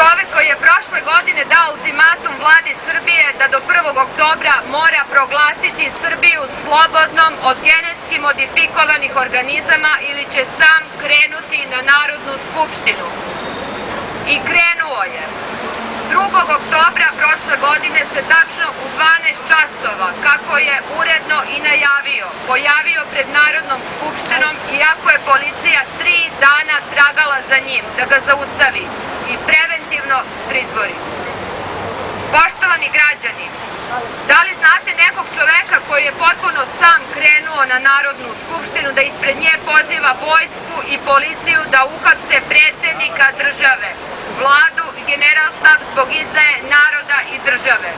Čovek koji je prošle godine dao ultimatum vladi Srbije da do 1. oktobra mora proglasiti Srbiju slobodnom od genetski modifikovanih organizama ili će sam krenuti na Narodnu skupštinu. I krenuo je. 2. oktobra prošle godine se tačno u 12 časova, kako je uredno i najavio, pojavio pred Narodnom skupštinom, iako je policija 3 dana tragala za njim da ga zaustavi i preventivno pritvori. Poštovani građani, da li znate nekog čoveka koji je potpuno sam krenuo na Narodnu skupštinu da ispred nje poziva vojsku i policiju da uhapse predsjednika države, vladu i generalštab zbog izdaje naroda i države?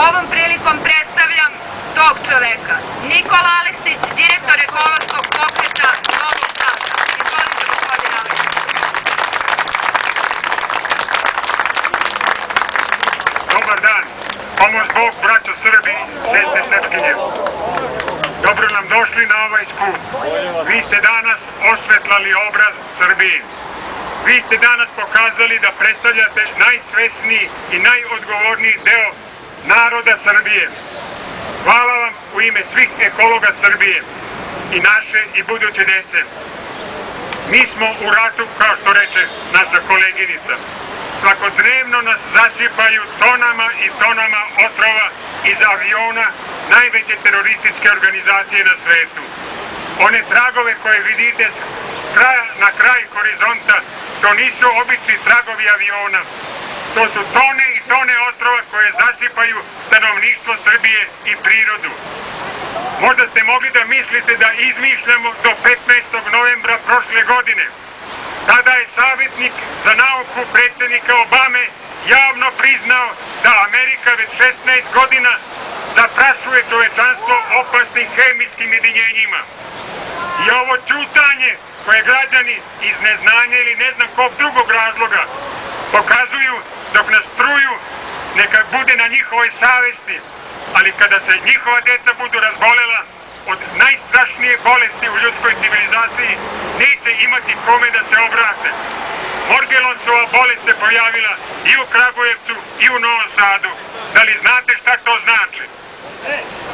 Ovom prilikom predstavljam tog čoveka. Nikola Aleksić, direktor ekološkog pokreta Novog Sada. Izvolite, gospodine Aleksić. Dobar dan. Pomoć Bog, braćo Srbi, sestre Srpkinje. Dobro nam došli na ovaj skup. Vi ste danas osvetlali obraz Srbiji. Vi ste danas pokazali da predstavljate najsvesniji i najodgovorniji deo naroda Srbije. Hvala vam u ime svih ekologa Srbije i naše i buduće dece. Mi smo u ratu, kao što reče naša koleginica. Svakodnevno nas zasipaju tonama i tonama otrova iz aviona najveće terorističke organizacije na svetu. One tragove koje vidite na kraj horizonta, to nisu obični tragovi aviona. To su tone i tone otrova koje zasipaju stanovništvo Srbije i prirodu. Možda ste mogli da mislite da izmišljamo do 15. novembra prošle godine. Tada je savjetnik za nauku predsjednika Obame javno priznao da Amerika već 16 godina zaprašuje čovečanstvo opasnim hemijskim jedinjenjima. I ovo ćutanje koje građani iz neznanja ili ne znam kog drugog razloga pokazuju dok nas truju, neka bude na njihovoj savesti, ali kada se njihova deca budu razbolela od najstrašnije bolesti u ljudskoj civilizaciji, neće imati kome da se obrate. Morgellonsova bolest se pojavila i u Kragujevcu i u Novom Sadu. Da li znate šta to znači?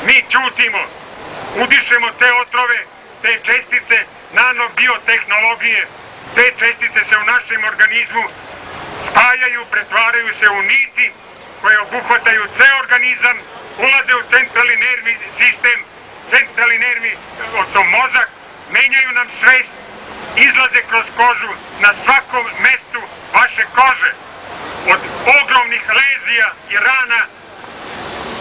Mi ćutimo, udišemo te otrove, te čestice nanobiotehnologije. Te čestice se u našem organizmu spajaju, pretvaraju se u niti koje obuhvataju ceo organizam, ulaze u centralni nervni sistem, centralni nervni, odnosno mozak, menjaju nam svest, izlaze kroz kožu na svakom mestu vaše kože. Od ogromnih lezija i rana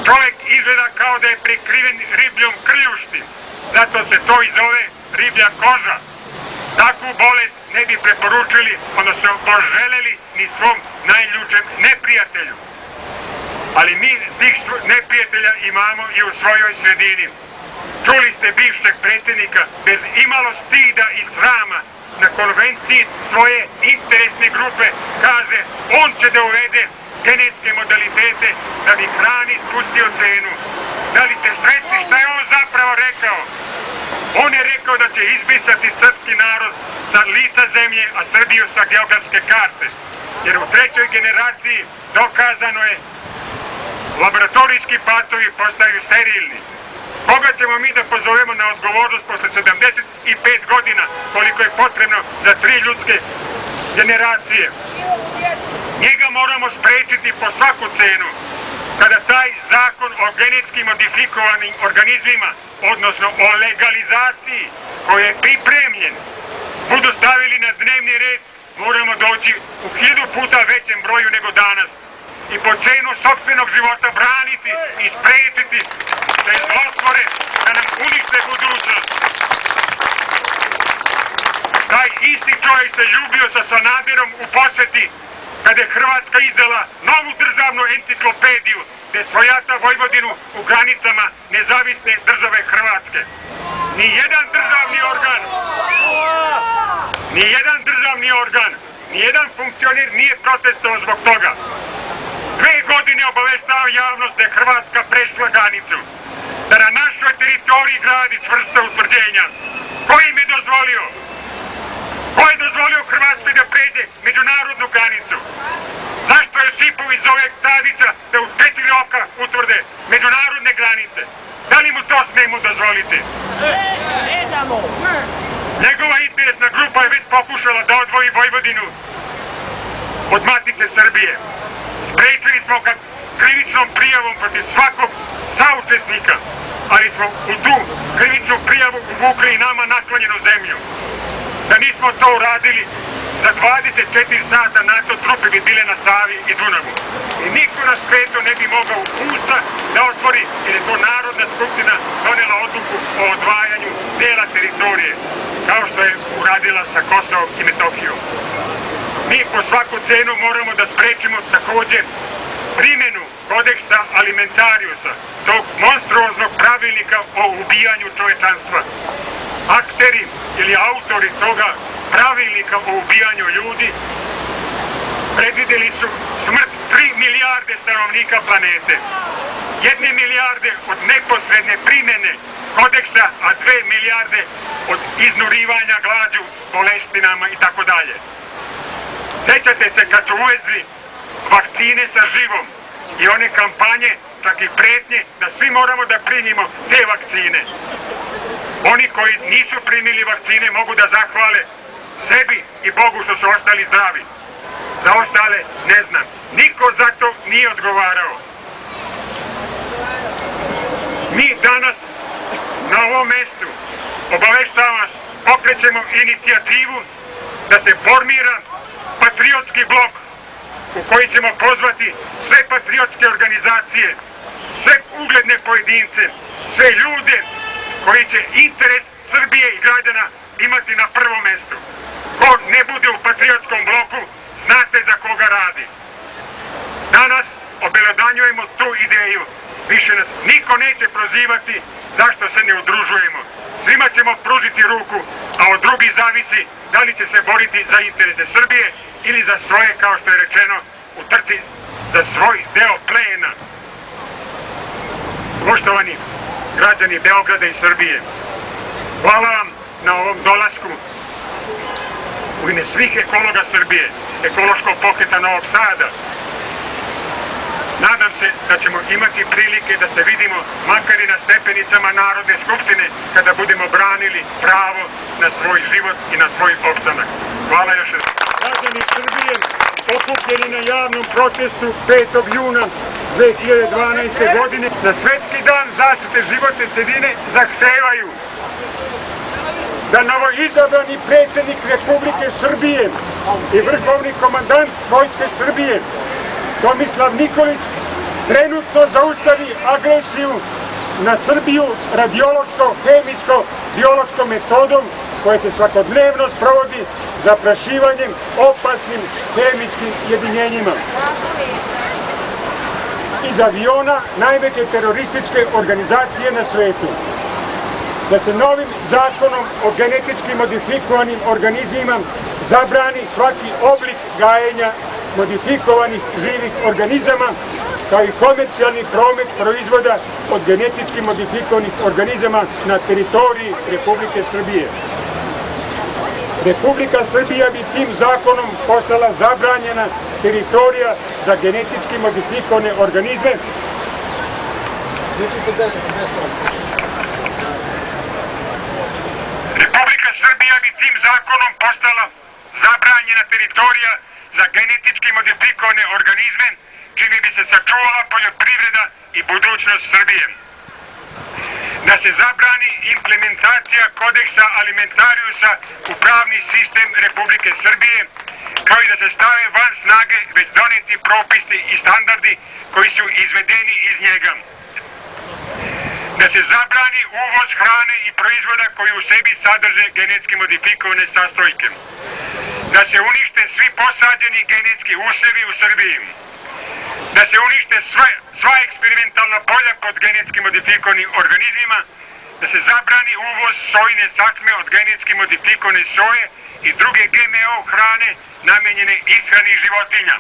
čovjek izgleda kao da je prekriven ribljom krljušti. Zato se to i zove riblja koža. Takvu bolest ne bi preporučili, odnosno poželjeli ni svom najljučem neprijatelju. Ali mi tih neprijatelja imamo i u svojoj sredini. Čuli ste bivšeg predsjednika bez imalo stida i srama na konvenciji svoje interesne grupe kaže on će da uvede genetske modalitete da bi hrani spustio cenu. Da li ste svesni šta je on zapravo rekao? On je rekao da će izbrisati srpski narod sa lica zemlje, a Srbiju sa geografske karte. Jer u 3. generaciji dokazano je laboratorijski pacovi postaju sterilni. Koga ćemo mi da pozovemo na odgovornost posle 75 godina, koliko je potrebno za 3 ljudske generacije? Njega moramo sprečiti po svaku cenu. Kada taj zakon o genetski modifikovanim organizmima, odnosno o legalizaciji koji je pripremljen, budu stavili na dnevni red, moramo doći u 1000 puta većem broju nego danas i po cenu sopstvenog života braniti i sprečiti te zlotvore da nam unište budućnost. Taj isti čovjek se ljubio sa Sanaderom u poseti kada je Hrvatska izdala novu državnu enciklopediju gde svojata Vojvodinu u granicama nezavisne države Hrvatske. Nijedan državni organ, nijedan funkcioner nije protestovao zbog toga. 2 godine obaveštavam javnost da je Hrvatska prešla granicu, da na našoj teritoriji gradi čvrsta utvrđenja. Ko im je dozvolio? Ko je dozvolio Hrvatskoj da pređe međunarodnu granicu? Zašto Josipović zove Tadića da u 4 oka utvrde međunarodne granice? Da li mu to smemo dozvoliti? Njegova interesna grupa je već pokušala da odvoji Vojvodinu od Matice Srbije. Sprečili smo ga krivičnom prijavom protiv svakog saučesnika, ali smo u tu krivičnu prijavu uvukli i nama naklonjenu zemlju. Da nismo to uradili, za 24 sata NATO trupe bi bile na Savi i Dunavu. I niko na svetu ne bi mogao usta da otvori, jer je to Narodna skupština donela odluku o odvajanju dela teritorije, kao što je uradila sa Kosovom i Metohijom. Mi po svaku cenu moramo da sprečimo takođe primjenu kodeksa alimentariusa, tog monstruoznog pravilnika o ubijanju čovečanstva. Akteri ili autori toga pravilnika o ubijanju ljudi predvideli su smrt 3 milijarde stanovnika planete. 1 milijarde od neposredne primjene kodeksa, a 2 milijarde od iznurivanja glađu, boleštinama i tako dalje. Sećate se kad su uvezli vakcine sa živom i one kampanje, čak i pretnje, da svi moramo da primimo te vakcine. Oni koji nisu primili vakcine mogu da zahvale sebi i Bogu što su ostali zdravi. Za ostale ne znam. Niko za to nije odgovarao. Mi danas na ovom mestu, obaveštavam vas, pokrećemo inicijativu da se formira patriotski blok u koji ćemo pozvati sve patriotske organizacije, sve ugledne pojedince, sve ljude koji će interes Srbije i građana imati na prvom mestu. Ko ne bude u patriotskom bloku, znate za koga radi. Danas obelodanjujemo tu ideju. Više nas niko neće prozivati zašto se ne udružujemo. Svima ćemo pružiti ruku, a od drugih zavisi da li će se boriti za interese Srbije ili za svoje, kao što je rečeno, u trci za svoj deo plena. Poštovani građani Beograda i Srbije, hvala vam na ovom dolasku u ime svih ekologa Srbije, ekološkog pokreta Novog Sada. Nadam se da ćemo imati prilike da se vidimo makar i na stepenicama Narodne skupštine kada budemo branili pravo na svoj život i na svoj opstanak. Hvala još jednom. Građani Srbije okupljeni na javnom protestu 5. juna 2012. godine na Svetski dan zaštite životne sredine zahtevaju da novoizabrani predsjednik Republike Srbije i vrhovni komandant Vojske Srbije Tomislav Nikolić trenutno zaustavi agresiju na Srbiju radiološko-hemijsko-biološkom metodom koja se svakodnevno sprovodi zaprašivanjem opasnim hemijskim jedinjenjima iz aviona najveće terorističke organizacije na svetu. Da se novim zakonom o genetički modifikovanim organizmima zabrani svaki oblik gajenja modifikovanih živih organizama, kao i komercijalni promet proizvoda od genetički modifikovanih organizama na teritoriji Republike Srbije. Republika Srbija bi tim zakonom postala zabranjena teritorija za genetički modifikovane organizme. Republika Srbija bi tim zakonom postala zabranjena teritorija za genetički modifikovane organizme, čime bi se sačuvala poljoprivreda i budućnost Srbije. Da se zabrani implementacija kodeksa alimentariusa u pravni sistem Republike Srbije, kao i da se stave van snage već doneti propisi i standardi koji su izvedeni iz njega. Da se zabrani uvoz hrane i proizvoda koji u sebi sadrže genetski modifikovane sastojke. Da se unište svi posađeni genetski usevi u Srbiji. Da se unište sva eksperimentalna polja pod genetski modifikovanim organizmima, da se zabrani uvoz sojine sačme od genetski modifikovane soje i druge GMO hrane namenjene ishrani životinja.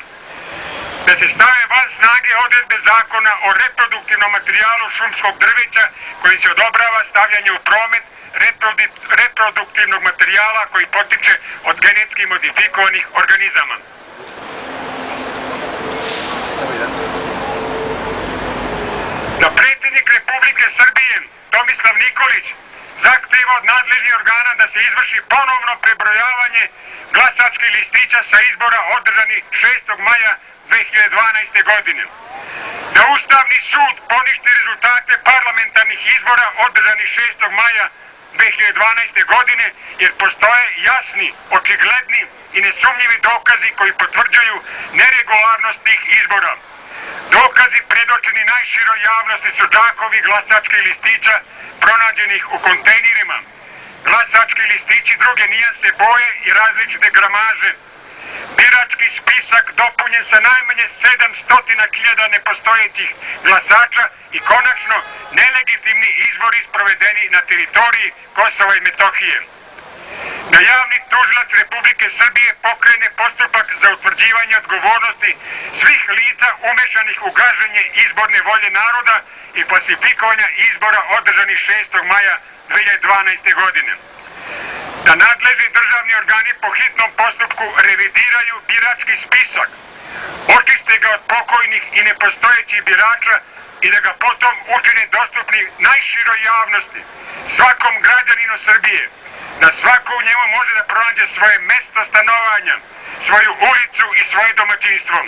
da se stave van snage odredbe zakona o reproduktivnom materijalu šumskog drveća kojim se odobrava stavljanje u promet reproduktivnog materijala koji potiče od genetski modifikovanih organizama. Da predsjednik Republike Srbije Tomislav Nikolić zahteva od nadležnih organa da se izvrši ponovno prebrojavanje glasačkih listića sa izbora održanih 6. maja 2012. godine. Da Ustavni sud poništi rezultate parlamentarnih izbora održanih 6. maja 2012. godine, jer postoje jasni, očigledni i nesumnjivi dokazi koji potvrđuju neregularnost tih izbora. Dokazi predočeni najširoj javnosti su džakovi glasačkih listića pronađenih u kontejnerima. Glasački listići druge nijanse boje i različite gramaže. Birački spisak dopunjen sa najmanje 700.000 nepostojećih glasača i konačno nelegitimni izbori sprovedeni na teritoriji Kosova i Metohije. Da javni tužilac Republike Srbije pokrene postupak za utvrđivanje odgovornosti svih lica umešanih u gaženje izborne volje naroda i falsifikovanja izbora održanih 6. maja 2012. godine. Da nadležni državni organi po hitnom postupku revidiraju birački spisak, očiste ga od pokojnih i nepostojećih birača i da ga potom učine dostupni najširoj javnosti, svakom građaninu Srbije, da svako u njemu može da pronađe svoje mesto stanovanja, svoju ulicu i svoje domaćinstvo.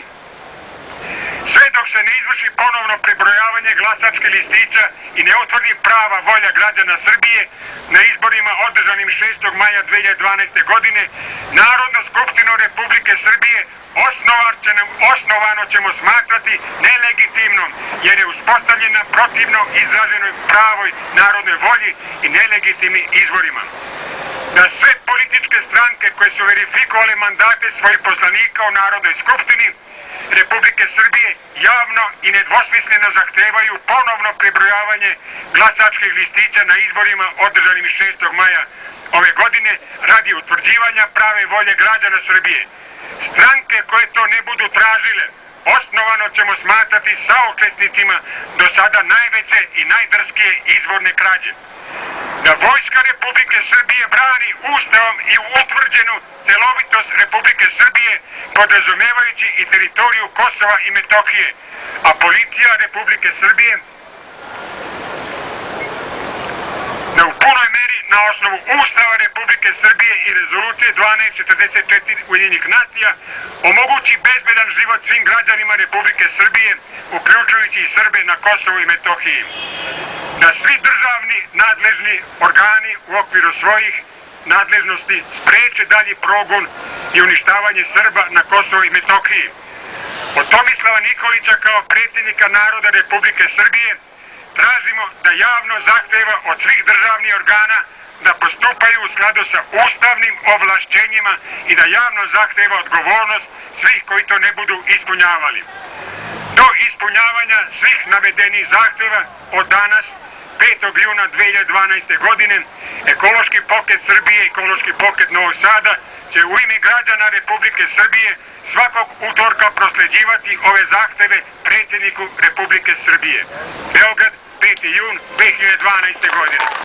Sve dok se ne izvrši ponovno prebrojavanje glasačkih listića i ne utvrdi prava volja građana Srbije na izborima održanim 6. maja 2012. godine, Narodnu skupštinu Republike Srbije osnovano ćemo smatrati nelegitimnom, jer je uspostavljena protivno izraženoj pravoj narodnoj volji i nelegitimnim izborima. Da sve političke stranke koje su verifikovale mandate svojih poslanika u Narodnoj skupštini Republike Srbije javno i nedvosmisleno zahtevaju ponovno prebrojavanje glasačkih listića na izborima održanim 6. maja ove godine radi utvrđivanja prave volje građana Srbije. Stranke koje to ne budu tražile osnovano ćemo smatrati saučesnicima do sada najveće i najdrskije izborne krađe. Da Vojska Republike Srbije brani Ustavom i utvrđenu celovitost Republike Srbije, podrazumevajući i teritoriju Kosova i Metohije, a Policija Republike Srbije da u punoj meri na osnovu Ustava Republike Srbije i rezolucije 1244 Ujedinjenih nacija omogući bezbedan život svim građanima Republike Srbije, uključujući i Srbe na Kosovu i Metohiji. Da svi državni nadležni organi u okviru svojih nadležnosti spreče dalji progon i uništavanje Srba na Kosovu i Metohiji. Od Tomislava Nikolića kao predsjednika naroda Republike Srbije tražimo da javno zahteva od svih državnih organa da postupaju u skladu sa ustavnim ovlašćenjima i da javno zahteva odgovornost svih koji to ne budu ispunjavali. Do ispunjavanja svih navedenih zahteva od danas, 5. juna 2012. godine, Ekološki pokret Srbije i Ekološki pokret Novog Sada će u ime građana Republike Srbije svakog utorka prosleđivati ove zahteve predsjedniku Republike Srbije. Beograd, 5. jun 2012. godine.